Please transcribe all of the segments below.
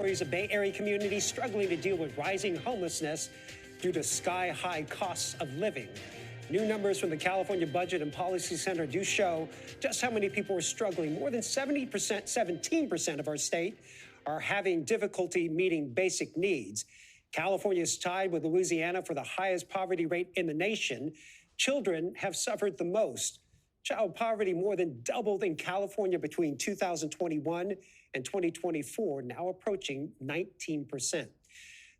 Stories of Bay Area communities struggling to deal with rising homelessness due to sky-high costs of living. New numbers from the California Budget and Policy Center do show just how many people are struggling. More than 17% of our state are having difficulty meeting basic needs. California is tied with Louisiana for the highest poverty rate in the nation. Children have suffered the most. Child poverty more than doubled in California between 2021 and 2024, now approaching 19%.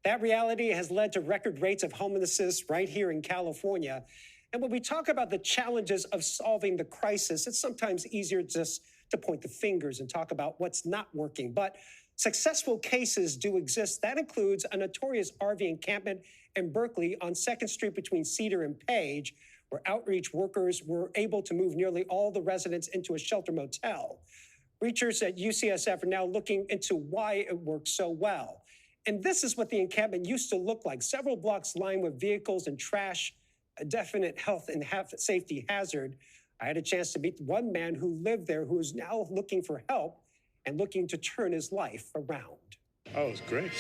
That reality has led to record rates of homelessness right here in California. And when we talk about the challenges of solving the crisis, it's sometimes easier just to point the fingers and talk about what's not working. But successful cases do exist. That includes a notorious RV encampment in Berkeley on 2nd Street between Cedar and Page, where outreach workers were able to move nearly all the residents into a shelter motel. Researchers at UCSF are now looking into why it works so well. And this is what the encampment used to look like: several blocks lined with vehicles and trash, a definite health and safety hazard. I had a chance to meet one man who lived there who is now looking for help and looking to turn his life around. Oh, it was great.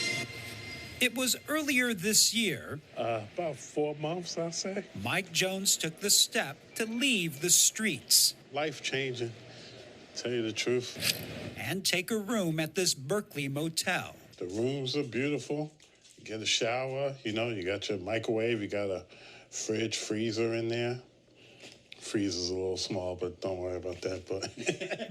It was earlier this year. About 4 months, I'd say. Mike Jones took the step to leave the streets. Life-changing, tell you the truth. And take a room at this Berkeley motel. The rooms are beautiful. You get a shower, you got your microwave, you got a fridge, freezer in there. Freezer's a little small, but don't worry about that. But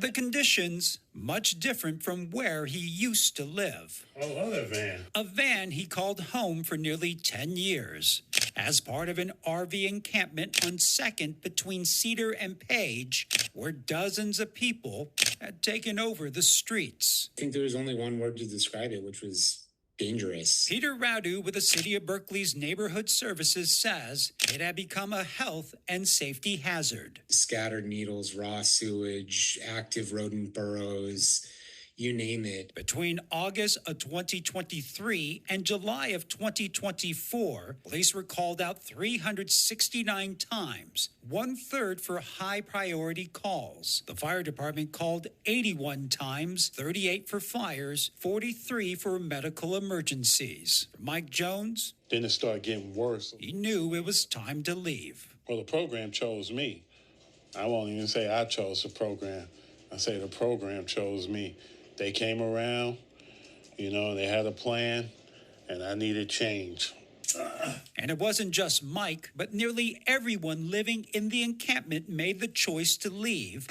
the conditions, much different from where he used to live. I love that van. A van he called home for nearly 10 years. As part of an RV encampment on 2nd between Cedar and Page, where dozens of people had taken over the streets. I think there was only one word to describe it, which was dangerous. Peter Radu with the City of Berkeley's Neighborhood Services says it had become a health and safety hazard. Scattered needles, raw sewage, active rodent burrows, you name it. Between August of 2023 and July of 2024, police were called out 369 times, 1/3 for high priority calls. The fire department called 81 times, 38 for fires, 43 for medical emergencies. For Mike Jones, then it started getting worse. He knew it was time to leave. Well, the program chose me. I won't even say I chose the program. I say the program chose me. They came around, they had a plan, and I needed change. And it wasn't just Mike, but nearly everyone living in the encampment made the choice to leave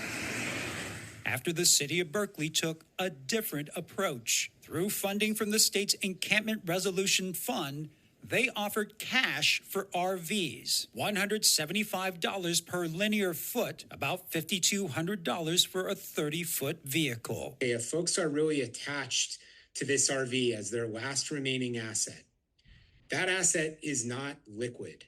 after the city of Berkeley took a different approach. Through funding from the state's Encampment Resolution Fund, they offered cash for RVs, $175 per linear foot, about $5,200 for a 30-foot vehicle. If folks are really attached to this RV as their last remaining asset, that asset is not liquid.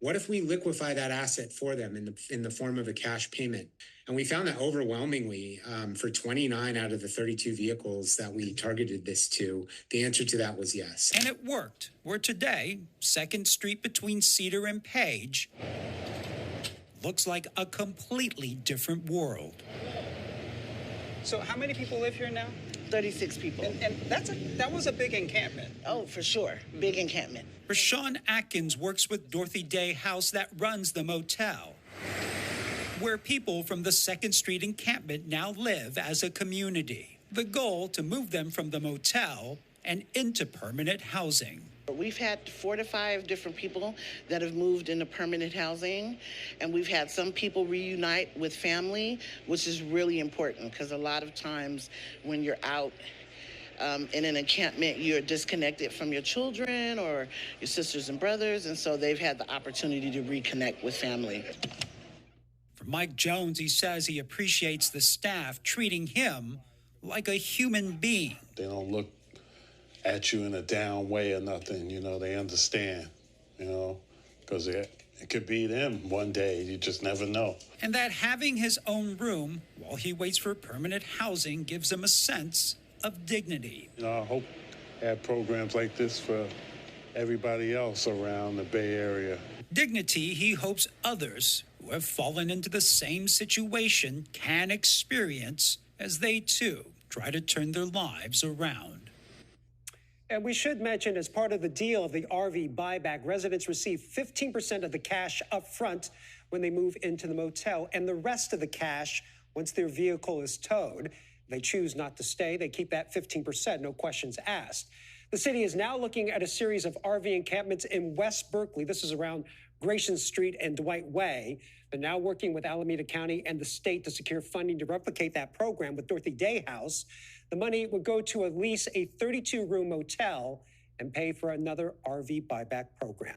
What if we liquefy that asset for them in the form of a cash payment? And we found that overwhelmingly, for 29 out of the 32 vehicles that we targeted this to, the answer to that was yes. And it worked, where today, 2nd Street between Cedar and Page looks like a completely different world. So how many people live here now? 36 people. And that was a big encampment. Oh, for sure. Big encampment. Rashawn Atkins works with Dorothy Day House that runs the motel, where people from the 2nd Street encampment now live as a community. The goal to move them from the motel and into permanent housing. We've had 4 to 5 different people that have moved into permanent housing, and we've had some people reunite with family, which is really important because a lot of times when you're out in an encampment, you're disconnected from your children or your sisters and brothers, and so they've had the opportunity to reconnect with family. For Mike Jones, he says he appreciates the staff treating him like a human being. They don't look at you in a down way or nothing, they understand, because it could be them one day, you just never know. And that having his own room while he waits for permanent housing gives him a sense of dignity. I hope to have programs like this for everybody else around the Bay Area. Dignity he hopes others who have fallen into the same situation can experience as they too try to turn their lives around. And we should mention, as part of the deal of the RV buyback, residents receive 15% of the cash up front when they move into the motel, and the rest of the cash once their vehicle is towed. If they choose not to stay, they keep that 15%, no questions asked. The city is now looking at a series of RV encampments in West Berkeley. This is around Gratian Street and Dwight Way. They're now working with Alameda County and the state to secure funding to replicate that program with Dorothy Day House. The money would go to lease a 32-room motel and pay for another RV buyback program.